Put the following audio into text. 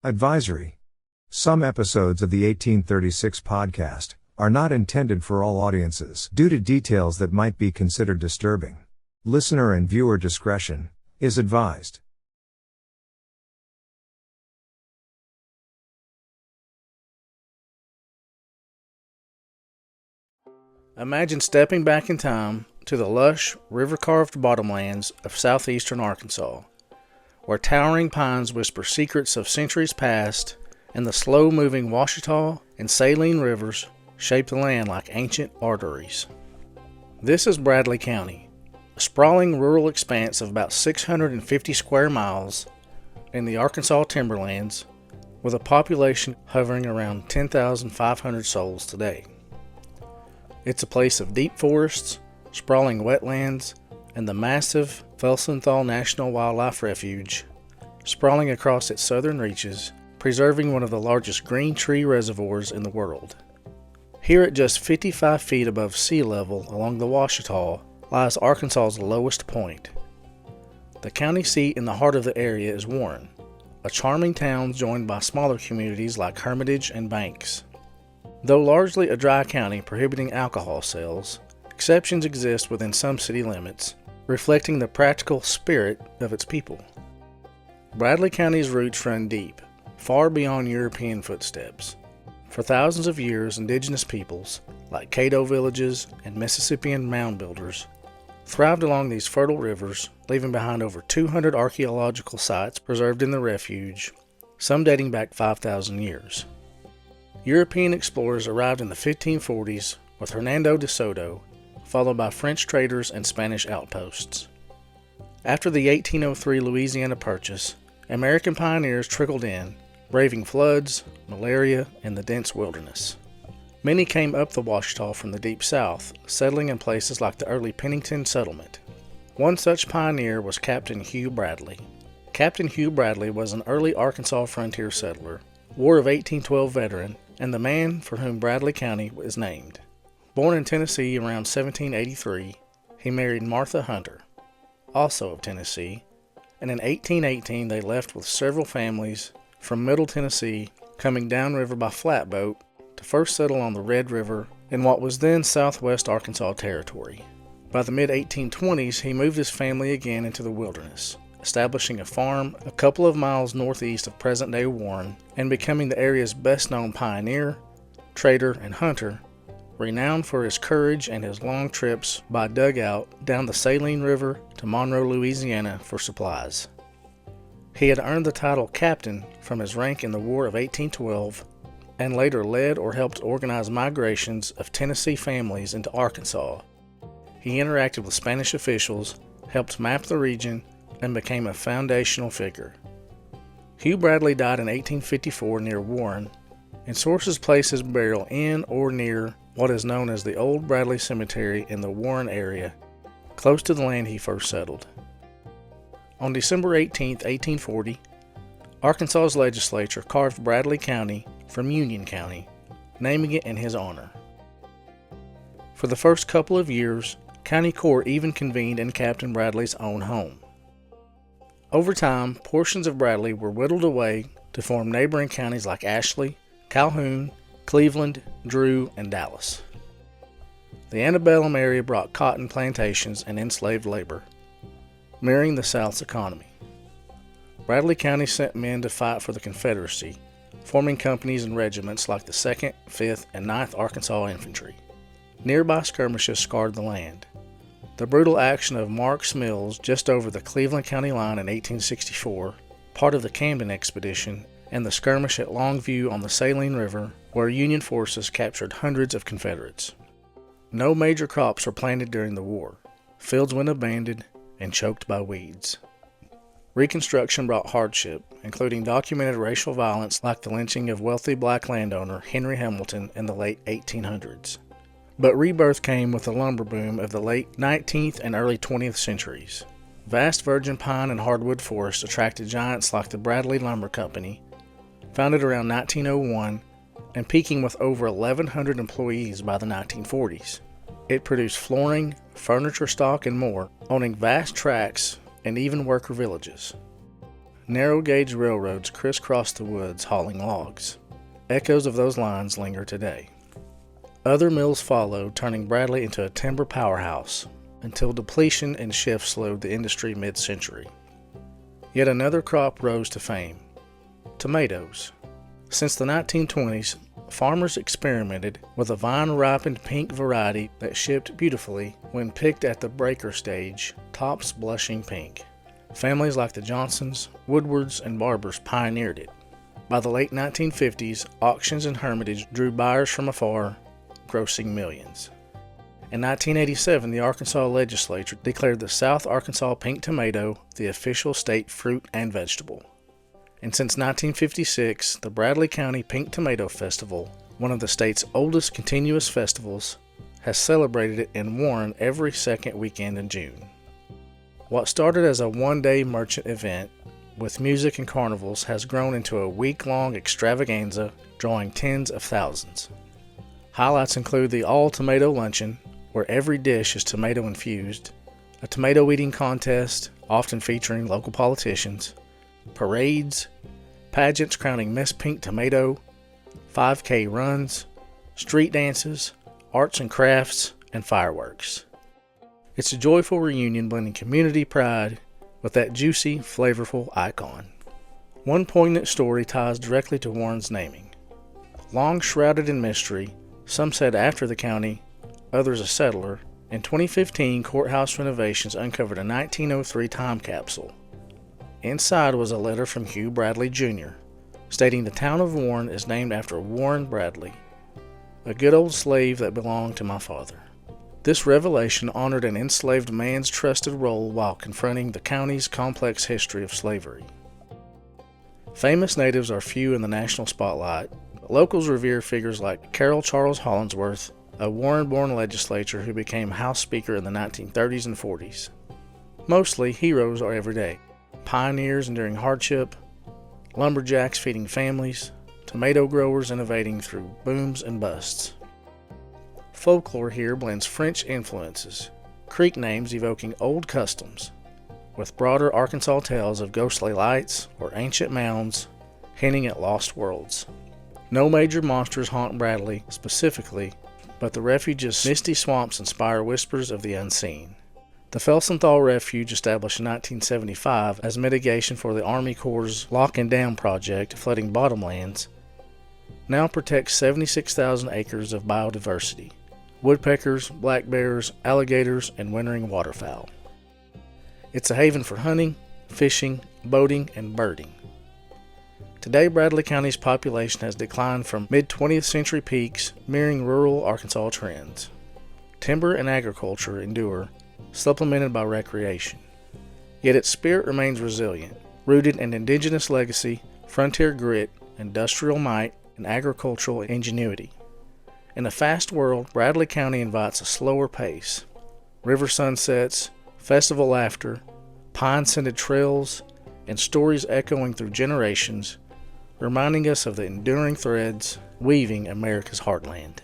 Advisory. Some episodes of the 1836 podcast are not intended for all audiences due to details that might be considered disturbing. Listener and viewer discretion is advised. Imagine stepping back in time to the lush, river-carved bottomlands of southeastern Arkansas, where towering pines whisper secrets of centuries past, and the slow-moving Washita and Saline rivers shape the land like ancient arteries. This is Bradley County, a sprawling rural expanse of about 650 square miles in the Arkansas timberlands, with a population hovering around 10,500 souls today. It's a place of deep forests, sprawling wetlands, and the massive Felsenthal National Wildlife Refuge, sprawling across its southern reaches, preserving one of the largest green tree reservoirs in the world. Here at just 55 feet above sea level along the Washita lies Arkansas's lowest point. The county seat in the heart of the area is Warren, a charming town joined by smaller communities like Hermitage and Banks. Though largely a dry county prohibiting alcohol sales, exceptions exist within some city limits, reflecting the practical spirit of its people. Bradley County's roots run deep, far beyond European footsteps. For thousands of years, indigenous peoples, like Caddo villages and Mississippian mound builders, thrived along these fertile rivers, leaving behind over 200 archaeological sites preserved in the refuge, some dating back 5,000 years. European explorers arrived in the 1540s with Hernando de Soto, followed by French traders and Spanish outposts. After the 1803 Louisiana Purchase, American pioneers trickled in, braving floods, malaria, and the dense wilderness. Many came up the Washita from the deep south, settling in places like the early Pennington settlement. One such pioneer was Captain Hugh Bradley. Captain Hugh Bradley was an early Arkansas frontier settler, War of 1812 veteran, and the man for whom Bradley County is named. Born in Tennessee around 1783, he married Martha Hunter, also of Tennessee, and in 1818 they left with several families from Middle Tennessee, coming downriver by flatboat to first settle on the Red River in what was then southwest Arkansas Territory. By the mid-1820s, he moved his family again into the wilderness, establishing a farm a couple of miles northeast of present-day Warren and becoming the area's best-known pioneer, trader, and hunter, renowned for his courage and his long trips by dugout down the Saline River to Monroe, Louisiana for supplies. He had earned the title captain from his rank in the War of 1812 and later led or helped organize migrations of Tennessee families into Arkansas. He interacted with Spanish officials, helped map the region, and became a foundational figure. Hugh Bradley died in 1854 near Warren, and sources place his burial in or near what is known as the Old Bradley Cemetery in the Warren area, close to the land he first settled. On December 18, 1840, Arkansas's legislature carved Bradley County from Union County, naming it in his honor. For the first couple of years, County Court even convened in Captain Bradley's own home. Over time, portions of Bradley were whittled away to form neighboring counties like Ashley, Calhoun, Cleveland, Drew, and Dallas. The antebellum area brought cotton plantations and enslaved labor, mirroring the South's economy. Bradley County sent men to fight for the Confederacy, forming companies and regiments like the 2nd, 5th, and 9th Arkansas Infantry. Nearby skirmishes scarred the land. The brutal action of Mark's Mills just over the Cleveland County line in 1864, part of the Camden Expedition, and the skirmish at Longview on the Saline River, where Union forces captured hundreds of Confederates. No major crops were planted during the war. Fields went abandoned and choked by weeds. Reconstruction brought hardship, including documented racial violence like the lynching of wealthy black landowner Henry Hamilton in the late 1800s. But rebirth came with the lumber boom of the late 19th and early 20th centuries. Vast virgin pine and hardwood forests attracted giants like the Bradley Lumber Company, founded around 1901 and peaking with over 1,100 employees by the 1940s. It produced flooring, furniture stock, and more, owning vast tracts and even worker villages. Narrow gauge railroads crisscrossed the woods hauling logs. Echoes of those lines linger today. Other mills followed, turning Bradley into a timber powerhouse, until depletion and shifts slowed the industry mid-century. Yet another crop rose to fame: tomatoes. Since the 1920s, farmers experimented with a vine-ripened pink variety that shipped beautifully when picked at the breaker stage, tops blushing pink. Families like the Johnsons, Woodwards, and Barbers pioneered it. By the late 1950s, auctions in Hermitage drew buyers from afar, grossing millions. In 1987, the Arkansas legislature declared the South Arkansas pink tomato the official state fruit and vegetable. And since 1956, the Bradley County Pink Tomato Festival, one of the state's oldest continuous festivals, has celebrated it in Warren every second weekend in June. What started as a one-day merchant event with music and carnivals has grown into a week-long extravaganza drawing tens of thousands. Highlights include the all-tomato luncheon, where every dish is tomato-infused, a tomato-eating contest, often featuring local politicians, parades, pageants crowning Miss Pink Tomato, 5K runs, street dances, arts and crafts, and fireworks. It's a joyful reunion blending community pride with that juicy, flavorful icon. One poignant story ties directly to Warren's naming. Long shrouded in mystery, some said after the county, others a settler, in 2015 courthouse renovations uncovered a 1903 time capsule. Inside was a letter from Hugh Bradley Jr., stating the town of Warren is named after Warren Bradley, a good old slave that belonged to my father. This revelation honored an enslaved man's trusted role while confronting the county's complex history of slavery. Famous natives are few in the national spotlight, but locals revere figures like Carroll Charles Hollingsworth, a Warren-born legislator who became House Speaker in the 1930s and 40s. Mostly, heroes are everyday: pioneers enduring hardship, lumberjacks feeding families, tomato growers innovating through booms and busts. Folklore here blends French influences, creek names evoking old customs, with broader Arkansas tales of ghostly lights or ancient mounds hinting at lost worlds. No major monsters haunt Bradley specifically, but the refuge's misty swamps inspire whispers of the unseen. The Felsenthal Refuge, established in 1975 as mitigation for the Army Corps' Lock and Dam project flooding bottomlands, now protects 76,000 acres of biodiversity: woodpeckers, black bears, alligators, and wintering waterfowl. It's a haven for hunting, fishing, boating, and birding. Today, Bradley County's population has declined from mid-20th century peaks, mirroring rural Arkansas trends. Timber and agriculture endure, supplemented by recreation. Yet its spirit remains resilient, rooted in indigenous legacy, frontier grit, industrial might, and agricultural ingenuity. In a fast world, Bradley County invites a slower pace. River sunsets, festival laughter, pine-scented trails, and stories echoing through generations, reminding us of the enduring threads weaving America's heartland.